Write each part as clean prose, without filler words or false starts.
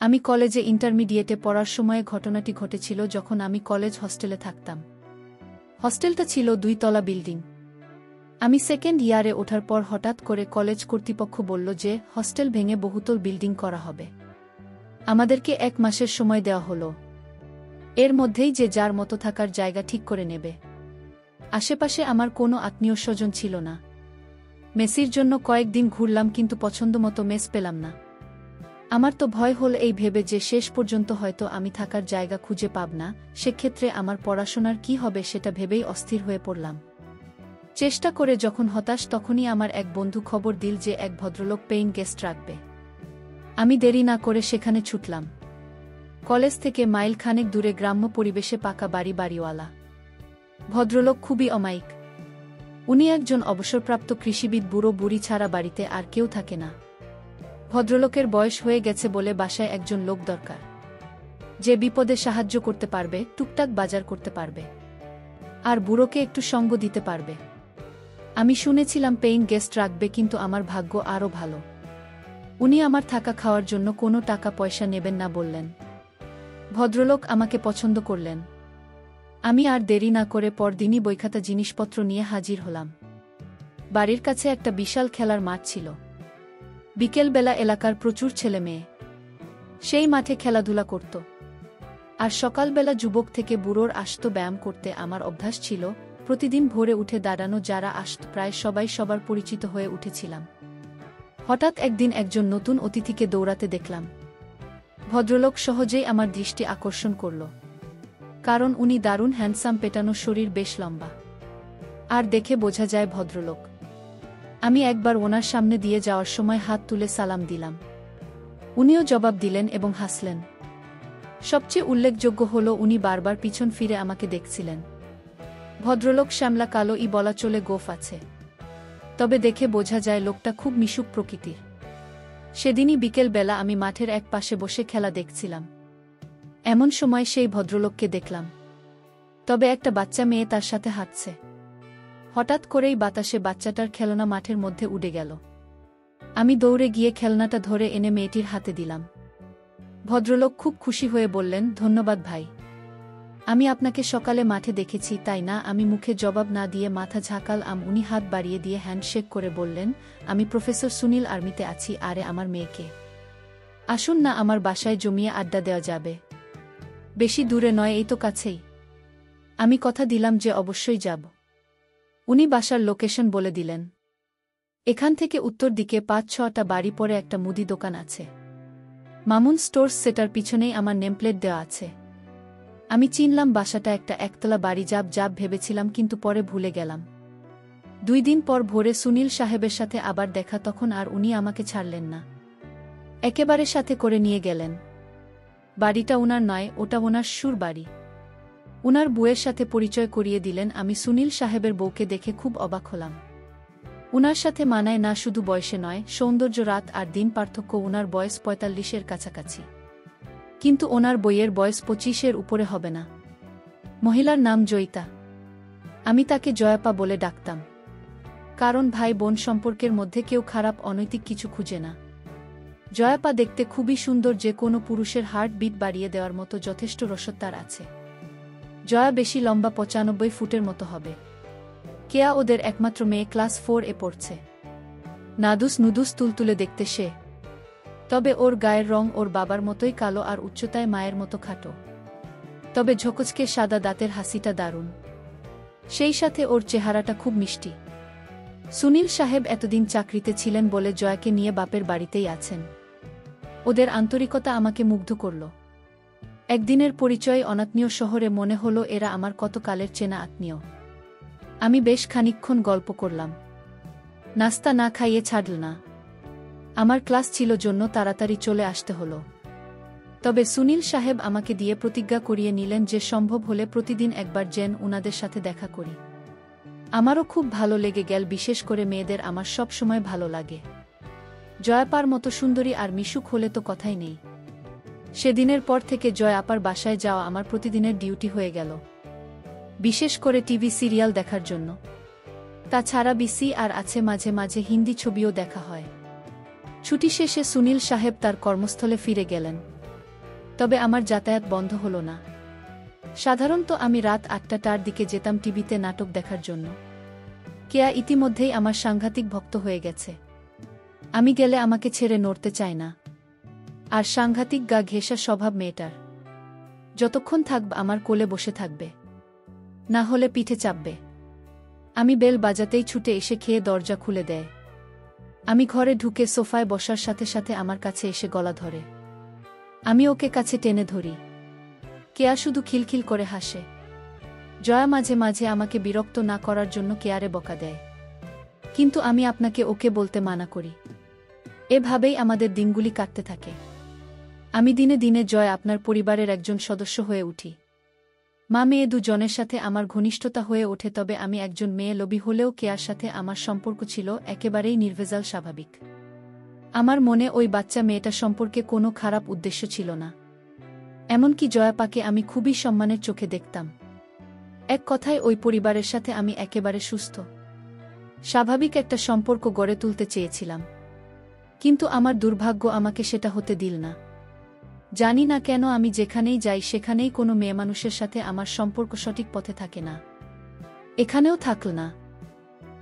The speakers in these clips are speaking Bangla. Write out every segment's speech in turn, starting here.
আমি কলেজে ইন্টারমিডিয়েটে পড়ার সময়ে ঘটনাটি ঘটেছিল যখন আমি কলেজ হস্টেলে থাকতাম। হস্টেলটা ছিল 2 তলা বিল্ডিং। আমি সেকেন্ড ইয়ারে ওঠার পর হঠাৎ করে কলেজ কর্তৃপক্ষ বলল যে হস্টেল ভেঙে বহুতল বিল্ডিং করা হবে। আমাদেরকে 1 মাসের সময় দেওয়া হলো। এর মধ্যেই যে যার মতো থাকার জায়গা ঠিক করে নেবে। আশেপাশে আমার কোনো আত্মীয় স্বজন ছিল না। মেসির জন্য কয়েকদিন ঘুরলাম কিন্তু পছন্দমতো মেস পেলাম না। আমার তো ভয় হল এই ভেবে যে শেষ পর্যন্ত হয়তো আমি থাকার জায়গা খুঁজে পাব না, সেক্ষেত্রে আমার পড়াশোনার কি হবে সেটা ভেবেই অস্থির হয়ে পড়লাম। চেষ্টা করে যখন হতাশ তখনই আমার এক বন্ধু খবর দিল যে এক ভদ্রলোক পেইং গেস্ট রাখবে। আমি দেরি না করে সেখানে ছুটলাম। কলেজ থেকে মাইল খানেক দূরে গ্রাম্য পরিবেশে পাকা বাড়িওয়ালা ভদ্রলোক খুবই অমায়িক। উনি একজন অবসরপ্রাপ্ত কৃষিবিদ, বুড়ো বুড়ি ছাড়া বাড়িতে আর কেউ থাকে না। ভদ্রলোকের বয়স হয়ে গেছে বলে বাসায় একজন লোক দরকার, যে বিপদে সাহায্য করতে পারবে, টুকটাক বাজার করতে পারবে, আর বুড়োকে একটু সঙ্গ দিতে পারবে। আমি শুনেছিলাম পেইং গেস্ট রাখবে, কিন্তু আমার ভাগ্য আরও ভালো। উনি আমার থাকা খাওয়ার জন্য কোনো টাকা পয়সা নেবেন না বললেন। ভদ্রলোক আমাকে পছন্দ করলেন। আমি আর দেরি না করে পরদিনই বইখাতা জিনিসপত্র নিয়ে হাজির হলাম। বাড়ির কাছে একটা বিশাল খেলার মাঠ ছিল। বিকেলবেলা এলাকার প্রচুর ছেলে মেয়ে সেই মাঠে খেলাধুলা করত, আর সকালবেলা যুবক থেকে বুড়োর আসত ব্যায়াম করতে। আমার অভ্যাস ছিল প্রতিদিন ভোরে উঠে দাঁড়ানো। যারা আসত প্রায় সবাই সবার পরিচিত হয়ে উঠেছিলাম। হঠাৎ একদিন একজন নতুন অতিথিকে দৌড়াতে দেখলাম। ভদ্রলোক সহজেই আমার দৃষ্টি আকর্ষণ করল, কারণ উনি দারুণ হ্যান্ডসাম, পেটানো শরীর, বেশ লম্বা, আর দেখে বোঝা যায় ভদ্রলোক। আমি একবার ওনার সামনে দিয়ে যাওয়ার সময় হাত তুলে সালাম দিলাম। উনিও জবাব দিলেন এবং হাসলেন। সবচেয়ে উল্লেখযোগ্য হল উনি বারবার পিছন ফিরে আমাকে দেখছিলেন। ভদ্রলোক শ্যামলা কালো, বলা চলে গোঁফ আছে, তবে দেখে বোঝা যায় লোকটা খুব মিশুক প্রকৃতির। সেদিনই বিকেলবেলা আমি মাঠের এক পাশে বসে খেলা দেখছিলাম। এমন সময় সেই ভদ্রলোককে দেখলাম, তবে একটা বাচ্চা মেয়ে তার সাথে হাঁটছে। হঠাৎ করেই বাতাসে বাচ্চাটার খেলনা মাঠের মধ্যে উড়ে গেল। আমি দৌড়ে গিয়ে খেলনাটা ধরে এনে মেয়েটির হাতে দিলাম। ভদ্রলোক খুব খুশি হয়ে বললেন, ধন্যবাদ ভাই, আমি আপনাকে সকালে মাঠে দেখেছি। তাই না? আমি মুখে জবাব না দিয়ে মাথা ঝাঁকালাম। উনি হাত বাড়িয়ে দিয়ে হ্যান্ডশেক করে বললেন, আমি প্রফেসর সুনীল, আর্মিতে আছি। আরে আমার মেয়েকে আসুন না, আমার বাসায় জমিয়ে আড্ডা দেওয়া যাবে। বেশি দূরে নয়, এই তো কাছেই। আমি কথা দিলাম যে অবশ্যই যাব। উনি বাসার লোকেশন বলে দিলেন। এখান থেকে উত্তর দিকে 5-6টা বাড়ি পরে একটা মুদি দোকান আছে, মামুন স্টোর্স। সেটার পিছনেই আমার নেমপ্লেট দেওয়া আছে। আমি চিনলাম বাসাটা একটা একতলা বাড়ি। যাব ভেবেছিলাম, কিন্তু পরে ভুলে গেলাম। 2 দিন পর ভোরে সুনীল সাহেবের সাথে আবার দেখা। তখন আর উনি আমাকে ছাড়লেন না, একেবারে সাথে করে নিয়ে গেলেন। বাড়িটা উনার নয়, ওটা ওনার সুর বাড়ি। উনার বউয়ের সাথে পরিচয় করিয়ে দিলেন। আমি সুনীল সাহেবের বউকে দেখে খুব অবাক হলাম। উনার সাথে মানায় না, শুধু বয়সে নয়, সৌন্দর্য, রাত আর দিন পার্থক্য। উনার বয়স 45-এর কাছাকাছি, কিন্তু ওনার বইয়ের বয়স 25-এর উপরে হবে না। মহিলার নাম জয়িতা। আমি তাকে জয়াপা বলে ডাকতাম, কারণ ভাই বোন সম্পর্কের মধ্যে কেউ খারাপ অনৈতিক কিছু খুঁজে না। জয়াপা দেখতে খুবই সুন্দর, যে কোনো পুরুষের হার্ট বিট বাড়িয়ে দেওয়ার মতো যথেষ্ট রসদ তার আছে। জয়া বেশি লম্বা, 95 ফুটের মতো হবে। কেয়া ওদের একমাত্র মেয়ে, ক্লাস 4-এ পড়ছে। নাদুস নুদুস তুলতুলে দেখতে সে, তবে ওর গায়ের রং ওর বাবার মতোই কালো, আর উচ্চতায় মায়ের মতো খাটো। তবে ঝকচকে সাদা, দাঁতের হাসিটা দারুণ। সেই সাথে ওর চেহারাটা খুব মিষ্টি। সুনীল সাহেব এতদিন চাকরিতে ছিলেন বলে জয়াকে নিয়ে বাপের বাড়িতেই আছেন। ওদের আন্তরিকতা আমাকে মুগ্ধ করল। একদিনের পরিচয় অনাত্মীয় শহরে মনে হলো এরা আমার কত কালের চেনা আত্মীয়। আমি বেশ খানিকক্ষণ গল্প করলাম। নাস্তা না খাইয়ে ছাড়ল না। আমার ক্লাস ছিল জন্য তাড়াতাড়ি চলে আসতে হলো। তবে সুনীল সাহেব আমাকে দিয়ে প্রতিজ্ঞা করিয়ে নিলেন যে সম্ভব হলে প্রতিদিন একবার যেন উনাদের সাথে দেখা করি। আমারও খুব ভালো লেগে গেল। বিশেষ করে মেয়েদের আমার সব সময় ভালো লাগে। জয়াপার মতো সুন্দরী আর মিশুক হলে তো কথাই নেই। সেদিনের পর থেকে জয়াপার বাসায় যাওয়া আমার প্রতিদিনের ডিউটি হয়ে গেল, বিশেষ করে টিভি সিরিয়াল দেখার জন্য। তাছাড়া বিসি আর আছে, মাঝে মাঝে হিন্দি ছবিও দেখা হয়। ছুটি শেষে সুনীল সাহেব তার কর্মস্থলে ফিরে গেলেন। তবে আমার যাতায়াত বন্ধ হলো না। সাধারণত আমি রাত ৮টার দিকে যেতাম টিভিতে নাটক দেখার জন্য। কেয়া ইতিমধ্যেই আমার সাংঘাতিক ভক্ত হয়ে গেছে। আমি গেলে আমাকে ছেড়ে নড়তে চায় না। আর সাংঘাতিক গা ঘেঁষা স্বভাব মেয়েটার। যতক্ষণ থাকবে আমার কোলে বসে থাকবে, না হলে পিঠে চাপবে। আমি বেল বাজাতেই ছুটে এসে খেয়ে দরজা খুলে দেয়। আমি ঘরে ঢুকে সোফায় বসার সাথে সাথে আমার কাছে এসে গলা ধরে। আমি ওকে কাছে টেনে ধরি। কেয়া শুধু খিলখিল করে হাসে। জয়া মাঝে মাঝে আমাকে বিরক্ত না করার জন্য কেয়ারে বকা দেয়, কিন্তু আমি আপনাকে ওকে বলতে মানা করি। এভাবেই আমাদের দিনগুলি কাটতে থাকে। আমি দিনে দিনে জয় আপনার পরিবারের একজন সদস্য হয়ে উঠি। মা মেয়ে দুজনের সাথে আমার ঘনিষ্ঠতা হয়ে ওঠে, তবে আমি একজন মেয়ে লোভী হলেও কেয়ার সাথে আমার সম্পর্ক ছিল একেবারেই নির্ভেজাল, স্বাভাবিক। আমার মনে ওই বাচ্চা মেয়েটা সম্পর্কে কোনো খারাপ উদ্দেশ্য ছিল না। এমনকি জয়াপাকে আমি খুবই সম্মানের চোখে দেখতাম। এক কথায় ওই পরিবারের সাথে আমি একেবারে সুস্থ স্বাভাবিক একটা সম্পর্ক গড়ে তুলতে চেয়েছিলাম, কিন্তু আমার দুর্ভাগ্য আমাকে সেটা হতে দিল না। জানি না কেন আমি যেখানেই যাই সেখানেই কোনো মেয়েমানুষের সাথে আমার সম্পর্ক সঠিক পথে থাকে না। এখানেও থাকল না।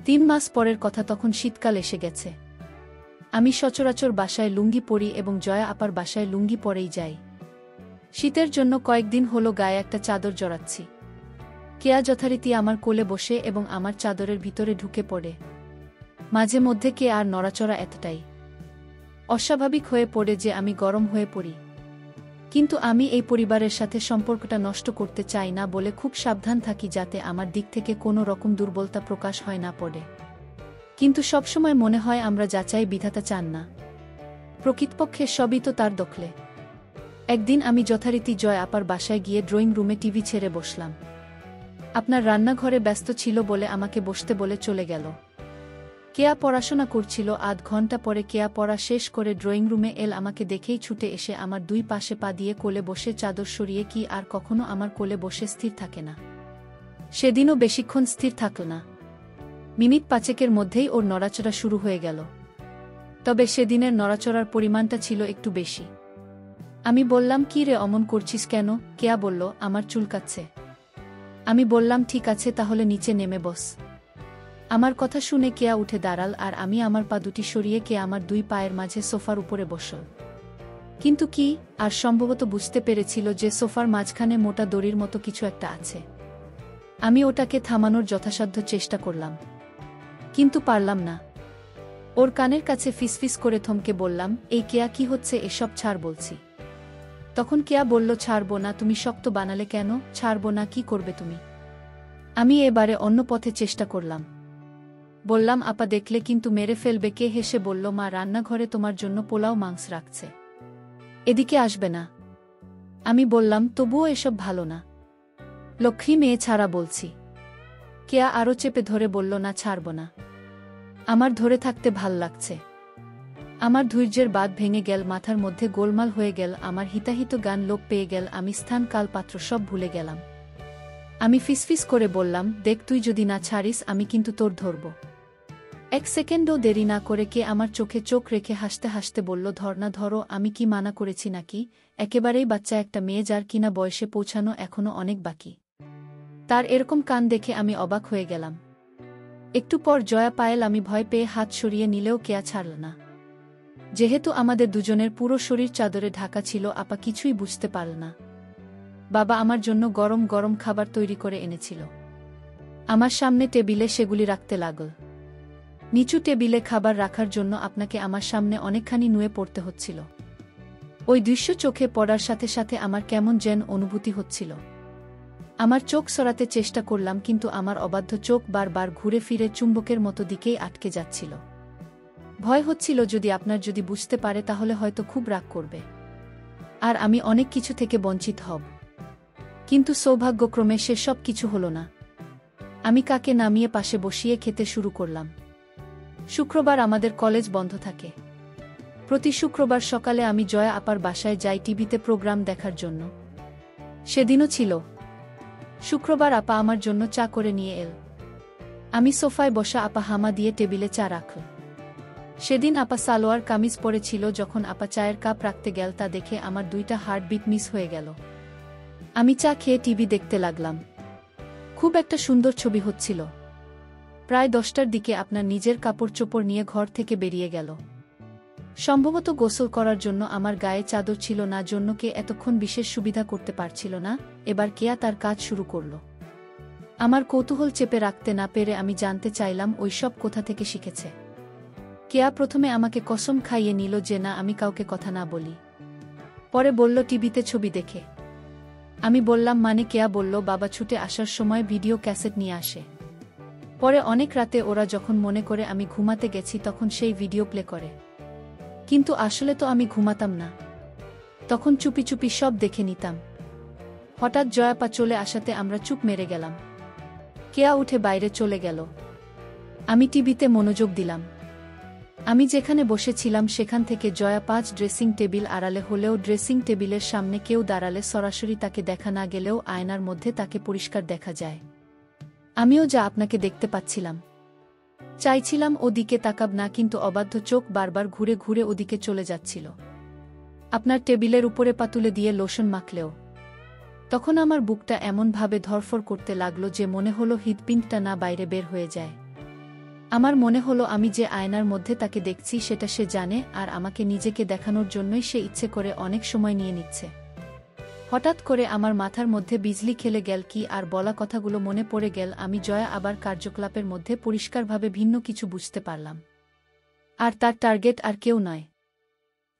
৩ মাস পরের কথা, তখন শীতকাল এসে গেছে। আমি সচরাচর বাসায় লুঙ্গি পরি এবং জয়া আপার বাসায় লুঙ্গি পরেই যাই। শীতের জন্য কয়েকদিন হলো গায়ে একটা চাদর জড়াচ্ছি। কেয়া যথারীতি আমার কোলে বসে এবং আমার চাদরের ভিতরে ঢুকে পড়ে। মাঝে মধ্যে কে আর নড়াচড়া এতটাই অস্বাভাবিক হয়ে পড়ে যে আমি গরম হয়ে পড়ি। কিন্তু আমি এই পরিবারের সাথে সম্পর্কটা নষ্ট করতে চাই না বলে খুব সাবধান থাকি, যাতে আমার দিক থেকে কোনো রকম দুর্বলতা প্রকাশ হয় না পড়ে। কিন্তু সবসময় মনে হয় আমরা যা চাই বিধাতা চান না। প্রকৃতপক্ষে সবই তো তার দখলে। একদিন আমি যথারীতি জয় আপার বাসায় গিয়ে ড্রয়িং রুমে টিভি ছেড়ে বসলাম। আপনার রান্নাঘরে ব্যস্ত ছিল বলে আমাকে বসতে বলে চলে গেল। কেয়া পড়াশোনা করছিল। আধ ঘন্টা পরে কেয়া পড়া শেষ করে ড্রয়িং রুমে এল। আমাকে দেখেই ছুটে এসে আমার দুই পাশে পা দিয়ে কোলে বসে চাদর সরিয়ে কি আর কখনো আমার কোলে বসে স্থির থাকে না। সেদিনও বেশিক্ষণ স্থির থাকল না। মিনিট ৫-এর মধ্যেই ওর নড়াচড়া শুরু হয়ে গেল। তবে সেদিনের নড়াচড়ার পরিমাণটা ছিল একটু বেশি। আমি বললাম, কি রে, অমন করছিস কেন? কেয়া বলল, আমার চুলকাচ্ছে। আমি বললাম, ঠিক আছে, তাহলে নিচে নেমে বস। আমার কথা শুনে কেয়া উঠে দাঁড়াল আর আমি আমার পা দুটি সরিয়ে কেয়া আমার দুই পায়ের মাঝে সোফার উপরে বসল। কিন্তু কি আর সম্ভবত বুঝতে পেরেছিল যে সোফার মাঝখানে মোটা দড়ির মতো কিছু একটা আছে। আমি ওটাকে থামানোর যথাসাধ্য চেষ্টা করলাম, কিন্তু পারলাম না। ওর কানের কাছে ফিসফিস করে থমকে বললাম, এই কেয়া, কি হচ্ছে এসব? ছাড় বলছি। তখন কেয়া বলল, ছাড়বো না। তুমি শক্ত বানালে কেন? ছাড়বো না, কি করবে তুমি? আমি এবারে অন্য পথে চেষ্টা করলাম। বললাম, আপা দেখলে কিন্তু মেরে ফেলবে। কে হেসে বলল, মা রান্নাঘরে তোমার জন্য পোলাও মাংস রাখছে, এদিকে আসবে না? আমি বললাম, তবুও এসব ভালো না। লক্ষ্মী মেয়ে, ছাড়া বলছি। কেয়া আরও চেপে ধরে বলল, না, ছাড়ব না। আমার ধরে থাকতে ভাল লাগছে। আমার ধৈর্যের বাঁধ ভেঙে গেল, মাথার মধ্যে গোলমাল হয়ে গেল, আমার হিতাহিত গান লোপ পেয়ে গেল, আমি স্থান কাল পাত্র সব ভুলে গেলাম। আমি ফিসফিস করে বললাম, দেখ, তুই যদি না ছাড়িস আমি কিন্তু তোর ধরব। 1 সেকেন্ডও দেরি না করে কে আমার চোখে চোখ রেখে হাসতে হাসতে বলল, ধর না, ধরো। আমি কি মানা করেছি নাকি? একেবারেই বাচ্চা একটা মেয়ে, যার কিনা বয়সে পৌঁছানো এখনো অনেক বাকি। তার এরকম কান দেখে আমি অবাক হয়ে গেলাম। একটু পর জয়া পায়েল। আমি ভয় পেয়ে হাত সরিয়ে নিলেও কেয়া ছাড়ল না। যেহেতু আমাদের দুজনের পুরো শরীর চাদরে ঢাকা ছিল, আপা কিছুই বুঝতে পারল না। বাবা আমার জন্য গরম গরম খাবার তৈরি করে এনেছিল। আমার সামনে টেবিলে সেগুলি রাখতে লাগল। নিচু টেবিলে খাবার রাখার জন্য আপনাকে আমার সামনে অনেকখানি নুয়ে পড়তে হচ্ছিল। ওই দৃশ্য চোখে পড়ার সাথে সাথে আমার কেমন যেন অনুভূতি হচ্ছিল। আমার চোখ সরাতে চেষ্টা করলাম, কিন্তু আমার অবাধ্য চোখ বারবার ঘুরে ফিরে চুম্বকের মতো দিকেই আটকে যাচ্ছিল। ভয় হচ্ছিল, যদি বুঝতে পারে তাহলে হয়তো খুব রাগ করবে, আর আমি অনেক কিছু থেকে বঞ্চিত হব। কিন্তু সৌভাগ্যক্রমে সে সব কিছু হল না। আমি কাকে নামিয়ে পাশে বসিয়ে খেতে শুরু করলাম। শুক্রবার আমাদের কলেজ বন্ধ থাকে। প্রতি শুক্রবার সকালে আমি জয়া আপার বাসায় যাই টিভিতে প্রোগ্রাম দেখার জন্য। সেদিনও ছিল শুক্রবার। আপা আমার জন্য চা করে নিয়ে এল। আমি সোফায় বসা, আপা হামা দিয়ে টেবিলে চা রাখল। সেদিন আপা সালোয়ার কামিজ পরেছিল। যখন আপা চায়ের কাপ রাখতে গেল তা দেখে আমার 2টা হার্টবিট মিস হয়ে গেল। আমি চা খেয়ে টিভি দেখতে লাগলাম। খুব একটা সুন্দর ছবি হচ্ছিল। প্রায় 10টার দিকে আপনার নিজের কাপড় চোপড় নিয়ে ঘর থেকে বেরিয়ে গেল। সম্ভবত গোসল করার জন্য। আমার গায়ে চাদর ছিল না জন্য কে এতক্ষণ বিশেষ সুবিধা করতে পারছিল না। এবার কেয়া তার কাজ শুরু করল। আমার কৌতূহল চেপে রাখতে না পেরে আমি জানতে চাইলাম ওইসব কোথা থেকে শিখেছে। কেয়া প্রথমে আমাকে কসম খাইয়ে নিল যে না, আমি কাউকে কথা না বলি। পরে বলল টিভিতে ছবি দেখে। আমি বললাম মানে? কেয়া বলল বাবা ছুটে আসার সময় ভিডিও ক্যাসেট নিয়ে আসে। পরে অনেক রাতে ওরা যখন মনে করে আমি ঘুমাতে গেছি তখন সেই ভিডিও প্লে করে। কিন্তু আসলে তো আমি ঘুমাতাম না, তখন চুপি চুপি সব দেখে নিতাম। হঠাৎ জয়াপা চলে আসাতে আমরা চুপ মেরে গেলাম। কেয়া উঠে বাইরে চলে গেল। আমি টিভিতে মনোযোগ দিলাম। আমি যেখানে বসেছিলাম সেখান থেকে জয়া 5 ড্রেসিং টেবিল আড়ালে হলেও ড্রেসিং টেবিলের সামনে কেউ দাঁড়ালে সরাসরি তাকে দেখা না গেলেও আয়নার মধ্যে তাকে পরিষ্কার দেখা যায়। আমিও যা আপনাকে দেখতে পাচ্ছিলাম। চাইছিলাম ওদিকে তাকাব না, কিন্তু অবাধ্য চোখ বারবার ঘুরে ঘুরে ওদিকে চলে যাচ্ছিল। আপনার টেবিলের উপরে পা তুলে দিয়ে লোশন মাখলেও। তখন আমার বুকটা এমনভাবে ধরফর করতে লাগলো যে মনে হলো হৃৎপিণ্ডটা না বাইরে বের হয়ে যায়। আমার মনে হলো আমি যে আয়নার মধ্যে তাকে দেখছি সেটা সে জানে, আর আমাকে নিজেকে দেখানোর জন্যই সে ইচ্ছে করে অনেক সময় নিয়ে নিচ্ছে। হঠাৎ করে আমার মাথার মধ্যে বিজলি খেলে গেল কি আর বলা কথাগুলো মনে পড়ে গেল। আমি জয়া আবার কার্যকলাপের মধ্যে পরিষ্কারভাবে ভিন্ন কিছু বুঝতে পারলাম। আর তার টার্গেট আর কেউ নয়।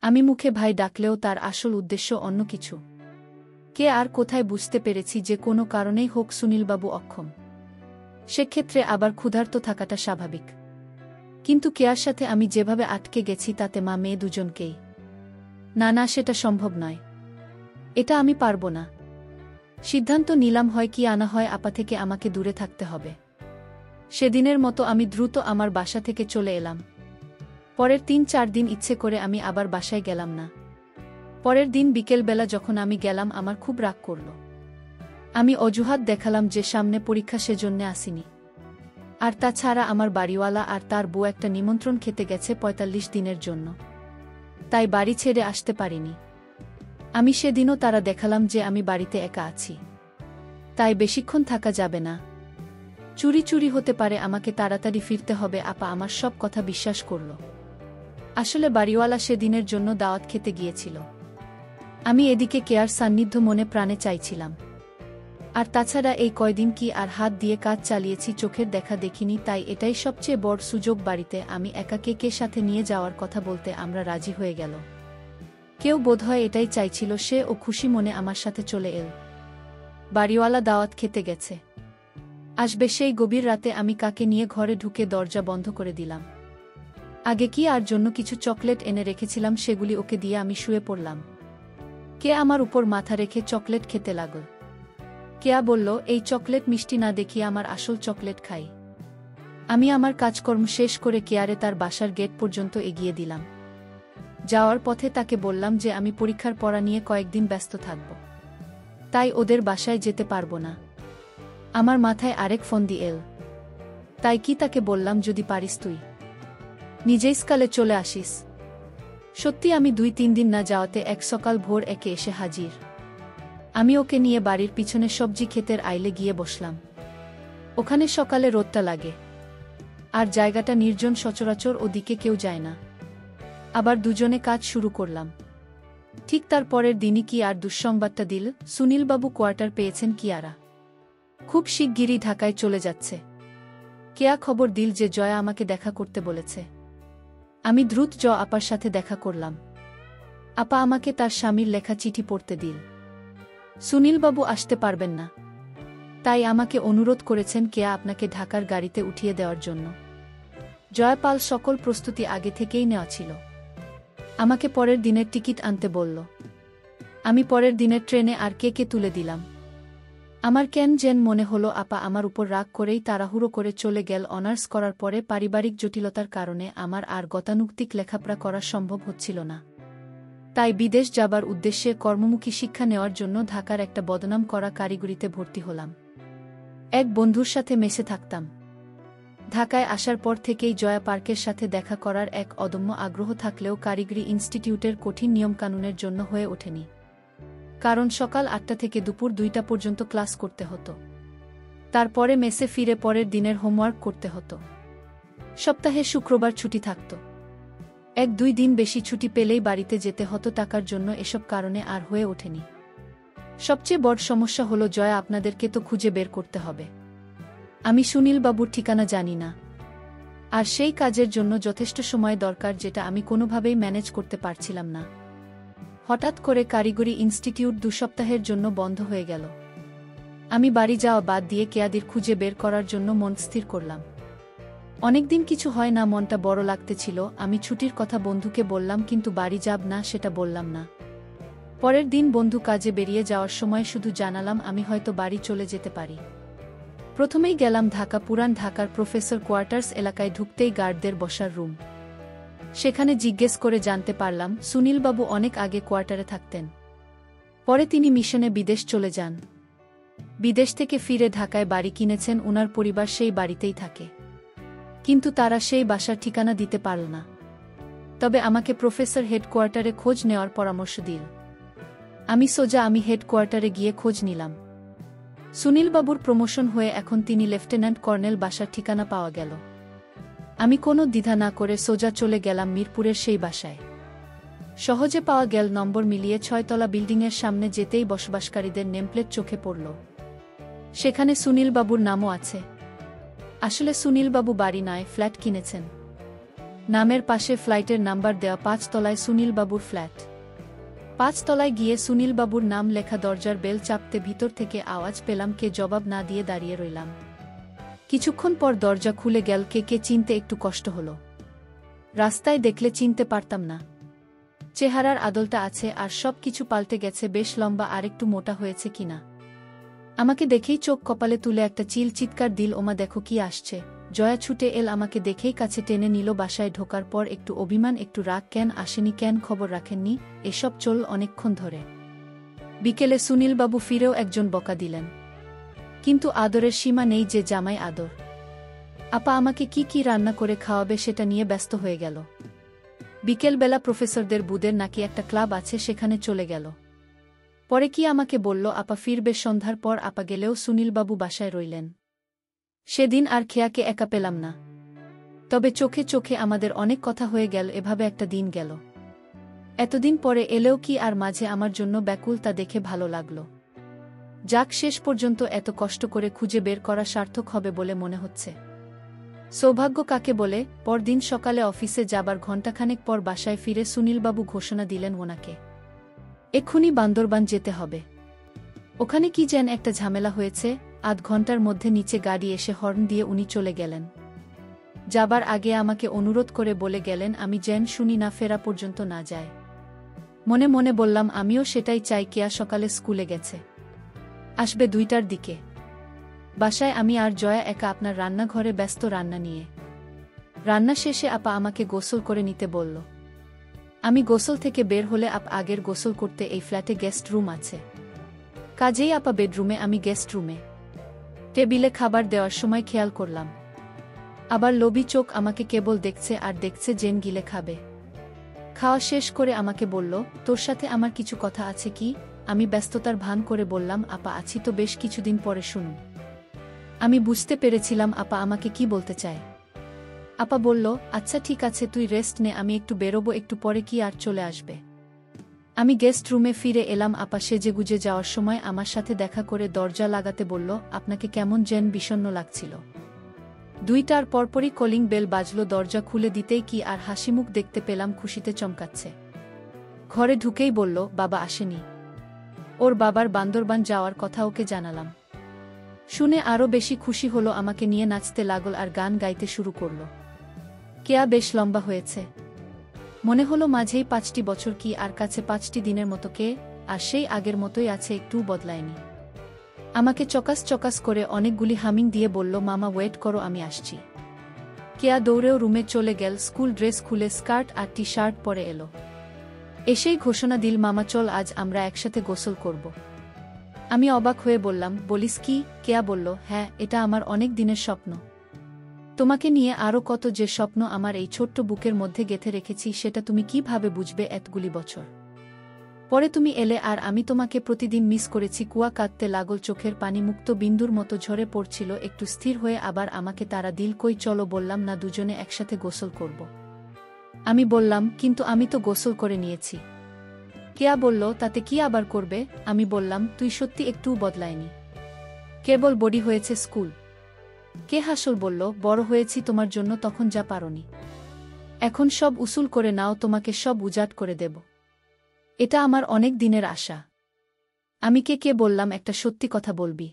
আমি মুখে ভাই ডাকলেও তার আসল উদ্দেশ্য অন্য কিছু। কে আর কোথায় বুঝতে পেরেছি যে কোনো কারণেই হোক সুনীলবাবু অক্ষম। সেক্ষেত্রে আবার ক্ষুধার্ত থাকাটা স্বাভাবিক। কিন্তু কেয়ার সাথে আমি যেভাবে আটকে গেছি তাতে মা মেয়ে দুজনকেই। না না, সেটা সম্ভব নয়। এটা আমি পারব না। সিদ্ধান্ত নিলাম হয় কি আনা হয় আপা থেকে আমাকে দূরে থাকতে হবে। সেদিনের মতো আমি দ্রুত আমার বাসা থেকে চলে এলাম। পরের 3-4 দিন ইচ্ছে করে আমি আবার বাসায় গেলাম না। পরের দিন বিকেলবেলা যখন আমি গেলাম আমার খুব রাগ করল। আমি অজুহাত দেখালাম যে সামনে পরীক্ষা, সেজন্যে আসিনি। আর তাছাড়া আমার বাড়িওয়ালা আর তার বউ একটা নিমন্ত্রণ খেতে গেছে 45 দিনের জন্য, তাই বাড়ি ছেড়ে আসতে পারিনি। আমি সেদিনও তারা দেখালাম যে আমি বাড়িতে একা আছি, তাই বেশিক্ষণ থাকা যাবে না। চুরি চুরি হতে পারে, আমাকে তাড়াতাড়ি ফিরতে হবে। আপা আমার সব কথা বিশ্বাস করল। আসলে বাড়িওয়ালা সেদিনের জন্য দাওয়াত খেতে গিয়েছিল। আমি এদিকে কেয়ার সান্নিধ্য মনে প্রাণে চাইছিলাম। আর তাছাড়া এই কয়দিন কি আর হাত দিয়ে কাজ চালিয়েছি, চোখের দেখা দেখিনি, তাই এটাই সবচেয়ে বড় সুযোগ। বাড়িতে আমি একা কে সাথে নিয়ে যাওয়ার কথা বলতে আমরা রাজি হয়ে গেল। কেউ বোধহয় এটাই চাইছিল, সে ও খুশি মনে আমার সাথে চলে এল। বাড়িওয়ালা দাওয়াত খেতে গেছে, আসবে সেই গভীর রাতে। আমি কাকে নিয়ে ঘরে ঢুকে দরজা বন্ধ করে দিলাম। আগে কি আর জন্য কিছু চকলেট এনে রেখেছিলাম, সেগুলি ওকে দিয়ে আমি শুয়ে পড়লাম। কে আমার উপর মাথা রেখে চকলেট খেতে লাগল। কেয়া বলল, এই চকলেট মিষ্টি না দেখিয়ে আমার আসল চকলেট খাই। আমি আমার কাজকর্ম শেষ করে কেয়ারে তার বাসার গেট পর্যন্ত এগিয়ে দিলাম। যাওয়ার পথে তাকে বললাম যে আমি পরীক্ষার পড়া নিয়ে কয়েকদিন ব্যস্ত থাকব, তাই ওদের বাসায় যেতে পারবো না। আমার মাথায় আরেক ফন্দি এল। তাই কি তাকে বললাম, যদি পারিস তুই নিজেই স্কালে চলে আসিস। সত্যি আমি 2-3 দিন না যাওয়াতে এক সকাল ভোর একে এসে হাজির। আমি ওকে নিয়ে বাড়ির পিছনে সবজি ক্ষেতের আইলে গিয়ে বসলাম। ওখানে সকালে রোদটা লাগে, আর জায়গাটা নির্জন, সচরাচর ওদিকে কেউ যায় না। আবার দুজনে কাজ শুরু করলাম। ঠিক তার পরের দিনই কি আর দুঃসংবাদটা দিল, সুনীলবাবু কোয়ার্টার পেয়েছেন কিয়ারা খুব শিগগিরই ঢাকায় চলে যাচ্ছে। কেয়া খবর দিল যে জয়া আমাকে দেখা করতে বলেছে। আমি দ্রুত আপার সাথে দেখা করলাম। আপা আমাকে তার স্বামীর লেখা চিঠি পড়তে দিল। সুনীলবাবু আসতে পারবেন না, তাই আমাকে অনুরোধ করেছেন কেয়া আপনাকে ঢাকার গাড়িতে উঠিয়ে দেওয়ার জন্য। জয়পাল সকল প্রস্তুতি আগে থেকেই নেওয়া ছিল। আমাকে পরের দিনের টিকিট আনতে বলল। আমি পরের দিনের ট্রেনে আর কে তুলে দিলাম। আমার কেন যেন মনে হলো আপা আমার উপর রাগ করেই তাড়াহুড়ো করে চলে গেল। অনার্স করার পরে পারিবারিক জটিলতার কারণে আমার আর গতানুগতিক লেখাপড়া করা সম্ভব হচ্ছিল না, তাই বিদেশ যাবার উদ্দেশ্যে কর্মমুখী শিক্ষা নেওয়ার জন্য ঢাকার একটা বদনাম করা কারিগরিতে ভর্তি হলাম। এক বন্ধুর সাথে মেসে থাকতাম। ঢাকায় আসার পর থেকেই জয়া পার্কের সাথে দেখা করার এক অদম্য আগ্রহ থাকলেও কারিগরি ইনস্টিটিউটের কঠিন নিয়মকানুনের জন্য হয়ে ওঠেনি। কারণ সকাল ৮টা থেকে দুপুর ২টা পর্যন্ত ক্লাস করতে হতো। তারপরে মেসে ফিরে পরের দিনের হোমওয়ার্ক করতে হতো। সপ্তাহে শুক্রবার ছুটি থাকত। ১-২ দিন বেশি ছুটি পেলেই বাড়িতে যেতে হতো টাকার জন্য। এসব কারণে আর হয়ে ওঠেনি। সবচেয়ে বড় সমস্যা হলো জয়া আপনাদেরকে তো খুঁজে বের করতে হবে। আমি সুনীলবাবুর ঠিকানা জানি না। আর সেই কাজের জন্য যথেষ্ট সময় দরকার, যেটা আমি কোনোভাবেই ম্যানেজ করতে পারছিলাম না। হঠাৎ করে কারিগরি ইনস্টিটিউট ২ সপ্তাহের জন্য বন্ধ হয়ে গেল। আমি বাড়ি যাওয়া বাদ দিয়ে কেয়াদির খুঁজে বের করার জন্য মন স্থির করলাম। অনেকদিন কিছু হয় না, মনটা বড় লাগতেছিল। আমি ছুটির কথা বন্ধুকে বললাম, কিন্তু বাড়ি যাব না সেটা বললাম না। পরের দিন বন্ধু কাজে বেরিয়ে যাওয়ার সময় শুধু জানালাম আমি হয়তো বাড়ি চলে যেতে পারি। প্রথমেই গেলাম ঢাকা, পুরান ঢাকার প্রফেসর কোয়ার্টার্স এলাকায়। ঢুকতেই গার্ডদের বসার রুম। সেখানে জিজ্ঞেস করে জানতে পারলাম সুনীলবাবু অনেক আগে কোয়ার্টারে থাকতেন। পরে তিনি মিশনে বিদেশ চলে যান। বিদেশ থেকে ফিরে ঢাকায় বাড়ি কিনেছেন। উনার পরিবার সেই বাড়িতেই থাকে, কিন্তু তারা সেই বাসার ঠিকানা দিতে পারল না। তবে আমাকে প্রফেসর হেডকোয়ার্টারে খোঁজ নেওয়ার পরামর্শ দিল। আমি হেডকোয়ার্টারে গিয়ে খোঁজ নিলাম। সুনীলবাবুর প্রমোশন হয়ে এখন তিনি লেফটেন্যান্ট কর্নেল। বাসার ঠিকানা পাওয়া গেল। আমি কোনো দ্বিধা না করে সোজা চলে গেলাম মিরপুরের সেই বাসায়। সহজে পাওয়া গেল। নম্বর মিলিয়ে ৬ তলা বিল্ডিংয়ের সামনে যেতেই বসবাসকারীদের নেমপ্লেট চোখে পড়ল। সেখানে সুনীলবাবুর নামও আছে। আসলে সুনীলবাবু বাড়ি নয়, ফ্ল্যাট কিনেছেন। নামের পাশে ফ্লাইটের নাম্বার দেওয়া। ৫ তলায় সুনীলবাবুর ফ্ল্যাট। ৫ তলায় গিয়ে সুনীলবাবুর নাম লেখা দরজার বেল চাপতে ভিতর থেকে আওয়াজ পেলাম। কে জবাব না দিয়ে দাঁড়িয়ে রইলাম। কিছুক্ষণ পর দরজা খুলে গেল। কে চিনতে একটু কষ্ট হলো। রাস্তায় দেখলে চিনতে পারতাম না। চেহারার আদলটা আছে, আর সব কিছু পাল্টে গেছে। বেশ লম্বা, আর একটু মোটা হয়েছে কিনা। আমাকে দেখেই চোখ কপালে তুলে একটা চিৎকার দিল, ওমা দেখো কি আসছে। জয়া ছুটে এল। আমাকে দেখেই কাছে টেনে নিল। বাসায় ঢোকার পর একটু অভিমান, একটু রাগ। কেন আসেনি, কেন খবর রাখেননি, এসব চল অনেকক্ষণ ধরে। বিকেলে সুনীলবাবু ফিরেও একজন বকা দিলেন। কিন্তু আদরের সীমা নেই যে জামাই আদর। আপা আমাকে কি রান্না করে খাওয়াবে সেটা নিয়ে ব্যস্ত হয়ে গেল। বিকেলবেলা প্রফেসরদের বুদের নাকি একটা ক্লাব আছে, সেখানে চলে গেল। পরে কি আমাকে বলল আপা ফিরবে সন্ধ্যার পর। আপা গেলেও সুনীলবাবু বাসায় রইলেন। সেদিন আর খেয়াকে একা পেলাম না। তবে চোখে চোখে আমাদের অনেক কথা হয়ে গেল। এভাবে একটা দিন গেল। এতদিন পরে এলেও কি আর মাঝে আমার জন্য ব্যাকুল, তা দেখে ভালো লাগল। যাক, শেষ পর্যন্ত এত কষ্ট করে খুঁজে বের করা সার্থক হবে বলে মনে হচ্ছে। সৌভাগ্য কাকে বলে। পরদিন সকালে অফিসে যাবার ঘণ্টাখানেক পর বাসায় ফিরে সুনীলবাবু ঘোষণা দিলেন ওনাকে এক্ষুনি বান্দরবান যেতে হবে। ওখানে কি যেন একটা ঝামেলা হয়েছে। আধ ঘন্টার মধ্যে নিচে গাড়ি এসে হর্ন দিয়ে উনি চলে গেলেন। যাবার আগে আমাকে অনুরোধ করে বলে গেলেন আমি যেন শুনি না, ফেরা পর্যন্ত না যায়। মনে মনে বললাম আমিও সেটাই চাই। কেয়া সকালে স্কুলে গেছে, আসবে ২টার দিকে। বাসায় আমি আর জয়া একা আপনার রান্নাঘরে ব্যস্ত রান্না নিয়ে। রান্না শেষে আপা আমাকে গোসল করে নিতে বলল। আমি গোসল থেকে বের হলে আগের গোসল করতে এই ফ্ল্যাটে গেস্ট রুম আছে। কাজেই আপা বেডরুমে, আমি গেস্ট রুমে। টেবিলে খাবার দেওয়ার সময় খেয়াল করলাম আবার লোভী চোখ আমাকে কেবল দেখছে আর দেখছে জেন গিলে খাবে। খাওয়া শেষ করে আমাকে বলল তোর সাথে আমার কিছু কথা আছে কি। আমি ব্যস্ততার ভান করে বললাম আপা আছি তো, বেশ কিছুদিন পরে শুনুন। আমি বুঝতে পেরেছিলাম আপা আমাকে কি বলতে চায়। আপা বলল আচ্ছা ঠিক আছে, তুই রেস্ট নে, আমি একটু বেরোবো, একটু পরে কি আর চলে আসবে। আমি গেস্ট রুমে ফিরে এলাম। আপা সেজেগুজে যাওয়ার সময় আমার সাথে দেখা করে দরজা লাগাতে বলল আপনাকে কেমন যেন বিষণ্ণ লাগছিল। ২টার পরপরই কলিং বেল বাজল। দরজা খুলে দিতেই কি আর হাসিমুখ দেখতে পেলাম, খুশিতে চমকাচ্ছে। ঘরে ঢুকেই বলল বাবা আসেনি। ওর বাবার বান্দরবান যাওয়ার কথা ওকে জানালাম। শুনে আরও বেশি খুশি হলো। আমাকে নিয়ে নাচতে লাগল আর গান গাইতে শুরু করল। কেয়া বেশ লম্বা হয়েছে। মনে হলো মাঝেই ৫টি বছর, কি আর কাছে ৫টি দিনের মতো। কে আর সেই আগের মতোই আছে, একটু বদলায়নি। আমাকে চকাস করে অনেকগুলি হামিং দিয়ে বলল মামা ওয়েট করো, আমি আসছি। কেয়া দৌড়েও রুমে চলে গেল। স্কুল ড্রেস খুলে স্কার্ট আর টি শার্ট পরে এলো। এসেই ঘোষণা দিল মামা চল আজ আমরা একসাথে গোসল করব। আমি অবাক হয়ে বললাম বলিস কি। কেয়া বলল হ্যাঁ, এটা আমার অনেক দিনের স্বপ্ন। তোমাকে নিয়ে আরও কত যে স্বপ্ন আমার এই ছোট্ট বুকের মধ্যে গেঁথে রেখেছি সেটা তুমি কিভাবে বুঝবে এতগুলি বছর পরে তুমি এলে আর আমি তোমাকে প্রতিদিন মিস করেছি। কুয়া কাঁদতে লাগল, চোখের পানি মুক্ত বিন্দুর মতো ঝরে পড়ছিল। একটু স্থির হয়ে আবার আমাকে তারা দিল, কই চলো বললাম না দুজনে একসাথে গোসল করব। আমি বললাম, কিন্তু আমি তো গোসল করে নিয়েছি। কেয়া বলল, তাতে কি আবার করবে? আমি বললাম, তুই সত্যি একটুও বদলায়নি, কেবল বডি হয়েছে স্কুল। কে হাসল, বলল, বড় হয়েছি তোমার জন্য, তখন যা পারোনি এখন সব উসুল করে নাও, তোমাকে সব উজাট করে দেব। এটা আমার অনেক দিনের আশা। আমি কে বললাম, একটা সত্যি কথা বলবি?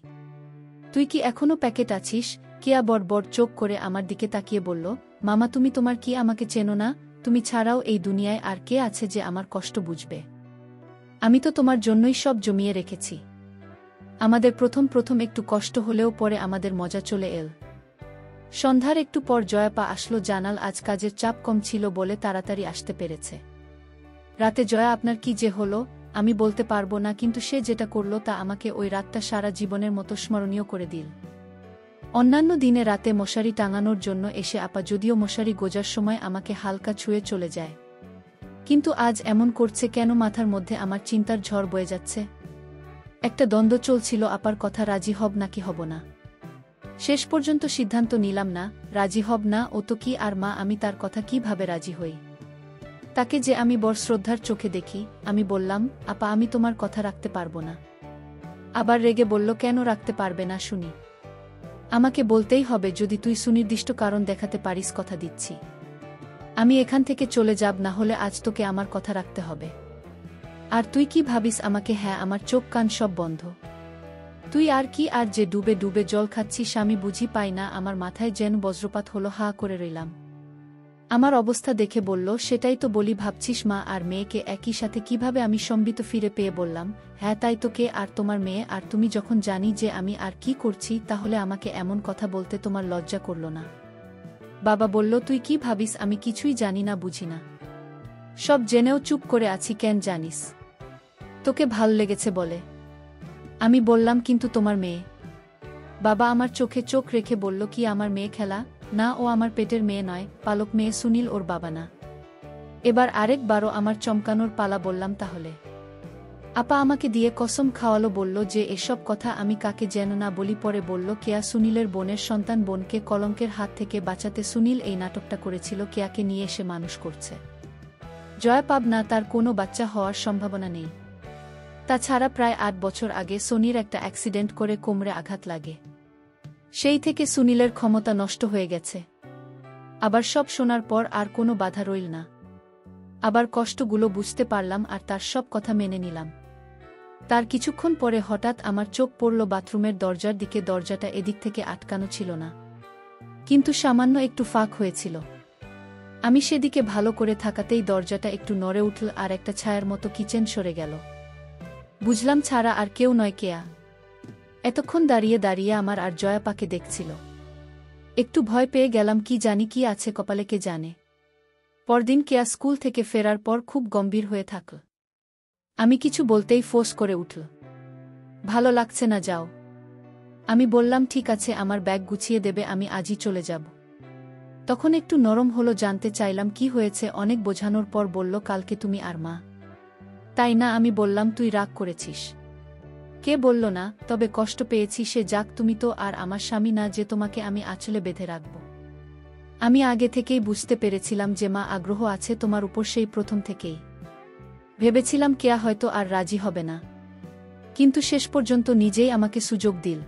তুই কি এখনো প্যাকেট আছিস? কেয়া বড় চোখ করে আমার দিকে তাকিয়ে বলল, মামা তুমি তোমার কি আমাকে চেনো না? তুমি ছাড়াও এই দুনিয়ায় আর কে আছে যে আমার কষ্ট বুঝবে? আমি তো তোমার জন্যই সব জমিয়ে রেখেছি। আমাদের প্রথম একটু কষ্ট হলেও পরে আমাদের মজা চলে এল। সন্ধ্যার একটু পর জয়াপা আসলো। জানাল আজ কাজের চাপ কম ছিল বলে তাড়াতাড়ি আসতে পেরেছে। রাতে জয়া আপনার কি যে হলো আমি বলতে পারবো না, কিন্তু সে যেটা করল তা আমাকে ওই রাতটা সারা জীবনের মতো স্মরণীয় করে দিল। অন্যান্য দিনে রাতে মশারি টাঙানোর জন্য এসে আপা যদিও মশারি গোজার সময় আমাকে হালকা ছুঁয়ে চলে যায়, কিন্তু আজ এমন করছে কেন? মাথার মধ্যে আমার চিন্তার ঝড় বয়ে যাচ্ছে। একটা দ্বন্দ্ব চলছিল, আপার কথা রাজি হব নাকি হব না। শেষ পর্যন্ত সিদ্ধান্ত নিলাম না, রাজি হব না। ও তো কি আর মা, আমি তার কথা কিভাবে রাজি হই? তাকে যে আমি বড় শ্রদ্ধার চোখে দেখি। আমি বললাম, আপা আমি তোমার কথা রাখতে পারবো না। আবার রেগে বলল, কেন রাখতে পারবে না শুনি? আমাকে বলতেই হবে যদি তুই সুনির্দিষ্ট কারণ দেখাতে পারিস, কথা দিচ্ছি। আমি এখান থেকে চলে যাব, না হলে আজ তোকে আমার কথা রাখতে হবে। আর তুই কি ভাবিস আমাকে? হ্যাঁ, আমার চোখ কান সব বন্ধ। তুই আর কি আর যে ডুবে জল খাচ্ছিস আমি বুঝি পাই না? আমার মাথায় যেন বজ্রপাত হলো, হা করে রইলাম। আমার অবস্থা দেখে বলল, সেটাই তো বলি, ভাবছিস মা আর মেয়েকে একই সাথে কিভাবে? আমি সম্বিত ফিরে পেয়ে বললাম, হ্যাঁ তাই তো, কে আর তোমার মেয়ে। আর তুমি যখন জানি যে আমি আর কি করছি, তাহলে আমাকে এমন কথা বলতে তোমার লজ্জা করল না? বাবা বলল, তুই কি ভাবিস আমি কিছুই জানি না, বুঝি না? সব জেনেও চুপ করে আছি কেন জানিস? তোকে ভাল লেগেছে বলে। আমি বললাম, কিন্তু তোমার মেয়ে। বাবা আমার চোখে চোখ রেখে বলল, কি আমার মেয়ে? খেলা না, ও আমার পেটের মেয়ে নয়, পালক মেয়ে। সুনীল ওর বাবা না। এবার আরেকবারও আমার চমকানোর পালা। বললাম, তাহলে? আপা আমাকে দিয়ে কসম খাওয়ালো, বলল যে এসব কথা আমি কাকে যেন না বলি। পরে বলল, কেয়া সুনীলের বোনের সন্তান, বোনকে কলঙ্কের হাত থেকে বাঁচাতে সুনীল এই নাটকটা করেছিল। কেয়াকে নিয়ে এসে মানুষ করছে। জয়া পাবনা, তার কোনো বাচ্চা হওয়ার সম্ভাবনা নেই। তাছাড়া প্রায় 8 বছর আগে সোনির একটা অ্যাক্সিডেন্ট করে কোমরে আঘাত লাগে। সেই থেকে সুনীলের ক্ষমতা নষ্ট হয়ে গেছে। আবার সব শোনার পর আর কোনো বাধা রইল না। আবার কষ্টগুলো বুঝতে পারলাম আর তার সব কথা মেনে নিলাম। তার কিছুক্ষণ পরে হঠাৎ আমার চোখ পড়ল বাথরুমের দরজার দিকে। দরজাটা এদিক থেকে আটকানো ছিল না, কিন্তু সামান্য একটু ফাঁক হয়েছিল। আমি সেদিকে ভালো করে থাকাতেই দরজাটা একটু নড়ে উঠল আর একটা ছায়ার মতো কিচেন সরে গেল। বুঝলাম ছাড়া আর কেউ নয়, কেয়া। এতক্ষণ দাঁড়িয়ে আমার আর জয়াপাকে দেখছিল। একটু ভয় পেয়ে গেলাম, কি জানি কি আছে কপালে, কে জানে। পরদিন কেয়া স্কুল থেকে ফেরার পর খুব গম্ভীর হয়ে থাকল। আমি কিছু বলতেই ফোঁস করে উঠল, ভালো লাগছে না, যাও। আমি বললাম, ঠিক আছে, আমার ব্যাগ গুছিয়ে দেবে, আমি আজই চলে যাব। তখন একটু নরম হলো। জানতে চাইলাম কি হয়েছে। অনেক বোঝানোর পর বলল, কালকে তুমি আর মা, তাই না? আমি বললাম, তুই রাগ করেছিস? কে বলল না, তবে কষ্ট পেয়েছি। সে যাক, তুমি তো আর আমার স্বামী না যে তোমাকে আমি আঁচলে বেঁধে রাখব। আমি আগে থেকেই বুঝতে পেরেছিলাম যে মা আগ্রহ আছে তোমার উপর, সেই প্রথম থেকেই ভেবেছিলাম কেয়া হয়তো আর রাজি হবে না, কিন্তু শেষ পর্যন্ত নিজেই আমাকে সুযোগ দিল।